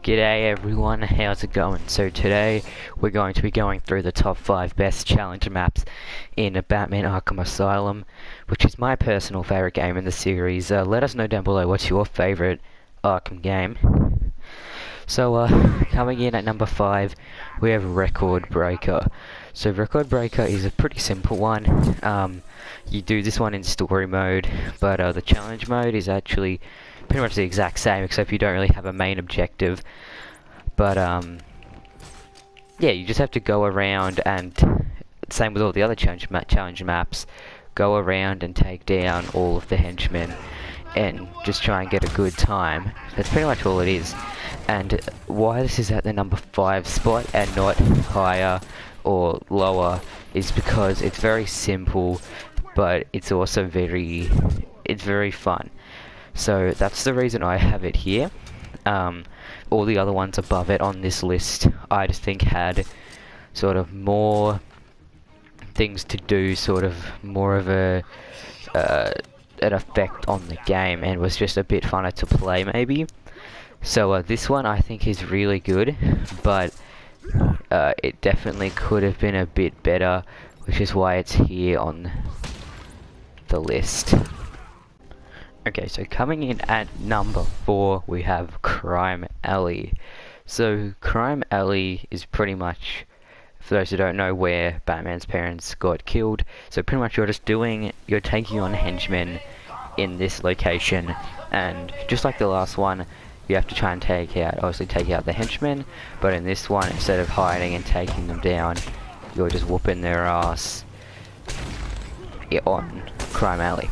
G'day everyone, how's it going? So today we're going to be going through the top 5 best challenge maps in Batman Arkham Asylum, which is my personal favourite game in the series. Let us know down below what's your favourite Arkham game. So coming in at number 5 we have Record Breaker. So Record Breaker is a pretty simple one. You do this one in story mode, but the challenge mode is actually pretty much the exact same, except you don't really have a main objective. But yeah, you just have to go around, and same with all the other challenge maps, go around and take down all of the henchmen and just try and get a good time. That's pretty much all it is. And why this is at the number 5 spot and not higher or lower is because it's very simple, but it's also very fun. So that's the reason I have it here. All the other ones above it on this list I just think had sort of more things to do, sort of more of an effect on the game, and was just a bit funner to play maybe. So this one I think is really good, but it definitely could have been a bit better, which is why it's here on the list. Okay, so coming in at number 4 we have Crime Alley. So Crime Alley is pretty much, for those who don't know, where Batman's parents got killed. So pretty much you're taking on henchmen in this location, and just like the last one, you have to try and take out the henchmen, but in this one, instead of hiding and taking them down, you're just whooping their ass on Crime Alley,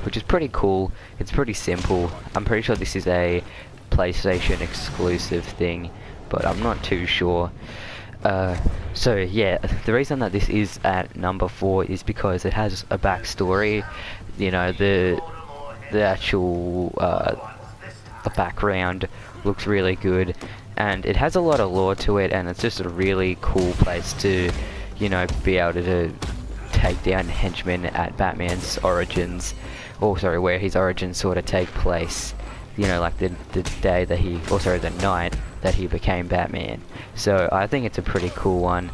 which is pretty cool. It's pretty simple. I'm pretty sure this is a PlayStation exclusive thing, but I'm not too sure. So yeah, the reason that this is at number 4 is because it has a backstory. You know, the actual the background looks really good, and it has a lot of lore to it, and it's just a really cool place to, you know, be able to take down henchmen at Batman's origins, or sorry, where his origins sort of take place. You know, like the day that the night that he became Batman. So I think it's a pretty cool one,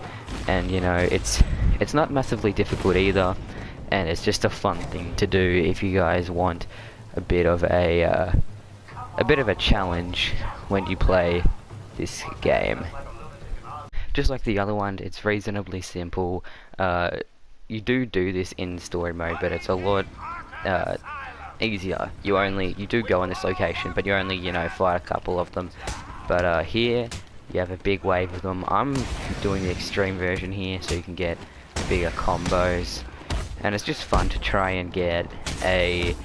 and you know, it's not massively difficult either, and it's just a fun thing to do if you guys want a bit of a challenge when you play this game. Just like the other one, it's reasonably simple. You do this in story mode, but it's a lot easier. You do go in this location, but you only, you know, fight a couple of them. But here you have a big wave of them. I'm doing the extreme version here, so you can get bigger combos, and it's just fun to try and get a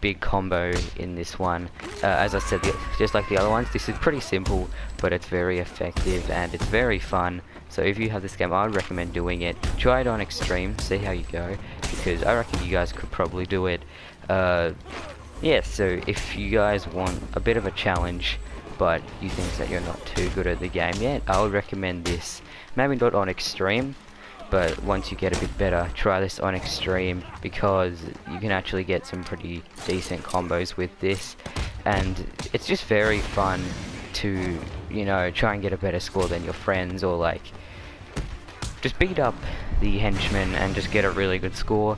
big combo in this one. As I said, just like the other ones, this is pretty simple, but it's very effective and it's very fun. So if you have this game, I would recommend doing it. Try it on extreme, see how you go, because I reckon you guys could probably do it. Yeah, so if you guys want a bit of a challenge, but you think that you're not too good at the game yet, I would recommend this. Maybe not on extreme, but once you get a bit better, try this on extreme, because you can actually get some pretty decent combos with this, and it's just very fun to, you know, try and get a better score than your friends, or like just beat up the henchmen and just get a really good score.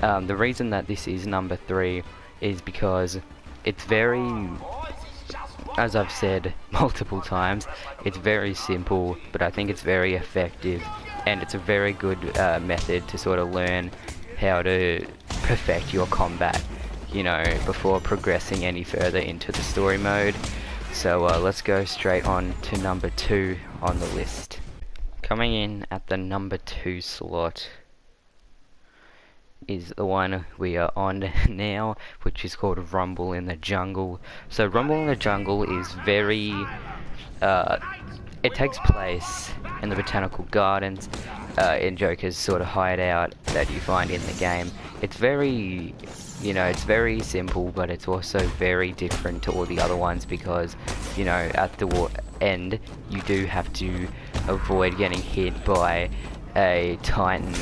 The reason that this is number 3 is because it's very, as I've said multiple times, it's very simple, but I think it's very effective, and it's a very good method to sort of learn how to perfect your combat, you know, before progressing any further into the story mode. So let's go straight on to number 2 on the list. Coming in at the number 2 slot is the one we are on now, which is called Rumble in the Jungle. So Rumble in the Jungle is very, it takes place in the Botanical Gardens, in Joker's sort of hideout that you find in the game. It's very, you know, it's very simple, but it's also very different to all the other ones, because, you know, at the end you do have to avoid getting hit by a Titan,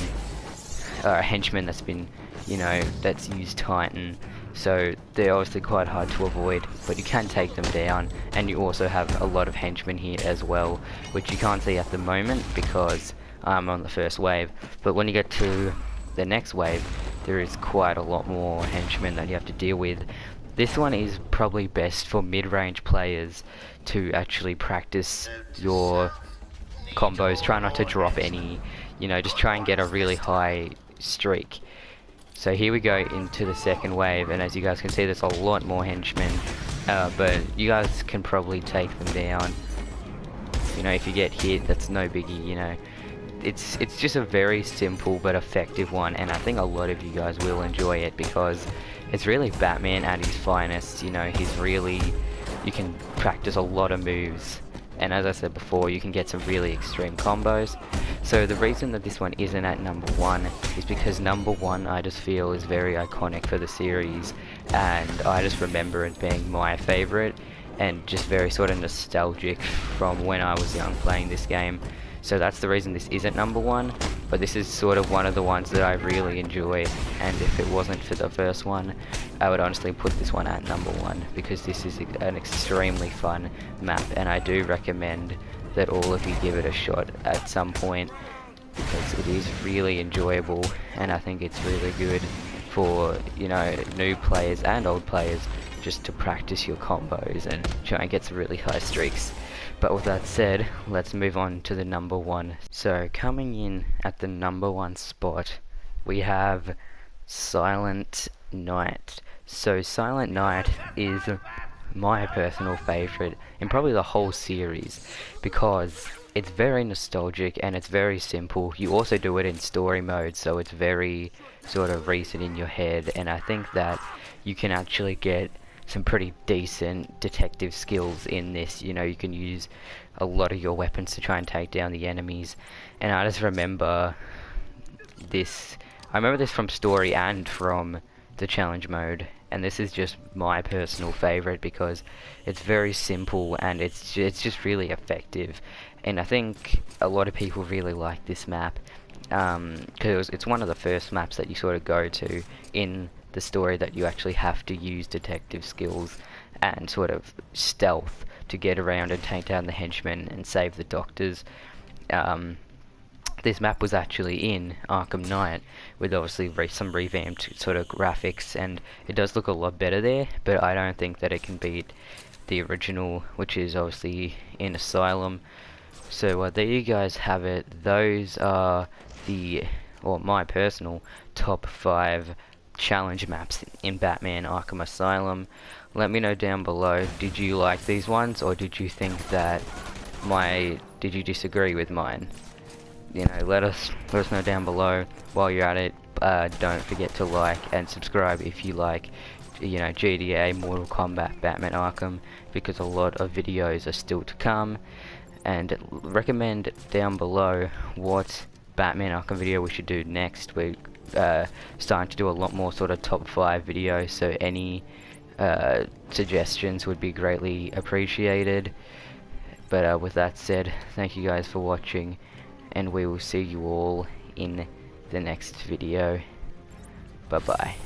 or a henchman that's been, you know, that's used Titan. so they're obviously quite hard to avoid, but you can take them down. And you also have a lot of henchmen here as well, which you can't see at the moment because I'm on the first wave, but when you get to the next wave, there is quite a lot more henchmen that you have to deal with. This one is probably best for mid-range players to actually practice your combos. Try not to drop any, you know, just try and get a really high streak. So here we go into the second wave, and as you guys can see, there's a lot more henchmen, but you guys can probably take them down. You know, if you get hit, that's no biggie, you know. It's just a very simple but effective one, and I think a lot of you guys will enjoy it because it's really Batman at his finest. You know, you can practice a lot of moves, and as I said before, you can get some really extreme combos. So the reason that this one isn't at number 1 is because number 1 I just feel is very iconic for the series, and I just remember it being my favorite and just very sort of nostalgic from when I was young playing this game. So that's the reason this isn't number 1, but this is sort of one of the ones that I really enjoy, and if it wasn't for the first one, I would honestly put this one at number 1, because this is an extremely fun map, and I do recommend that all of you give it a shot at some point, because it is really enjoyable, and I think it's really good for, you know, new players and old players just to practice your combos and try and get some really high streaks. But with that said, let's move on to the number 1. So coming in at the number 1 spot, we have Silent Night. So Silent Night is my personal favorite in probably the whole series because it's very nostalgic and it's very simple. You also do it in story mode, so it's very sort of recent in your head, and I think that you can actually get some pretty decent detective skills in this. You know, you can use a lot of your weapons to try and take down the enemies, and I just remember this. I remember this from story and from the challenge mode, and this is just my personal favorite because it's very simple and it's just really effective, and I think a lot of people really like this map because it's one of the first maps that you sort of go to in the story that you actually have to use detective skills and sort of stealth to get around and take down the henchmen and save the doctors. This map was actually in Arkham Knight with obviously some revamped sort of graphics, and it does look a lot better there, but I don't think that it can beat the original, which is obviously in Asylum. So there you guys have it. Those are my personal top 5 challenge maps in Batman Arkham Asylum. Let me know down below, did you like these ones, or did you think that did you disagree with mine? You know, let us know down below. While you're at it, don't forget to like and subscribe if you like, you know, GTA, Mortal Kombat, Batman Arkham, because a lot of videos are still to come. And recommend down below what Batman Arkham video we should do next. We're starting to do a lot more sort of top 5 videos, so any suggestions would be greatly appreciated. But with that said, thank you guys for watching, and we will see you all in the next video. Bye bye.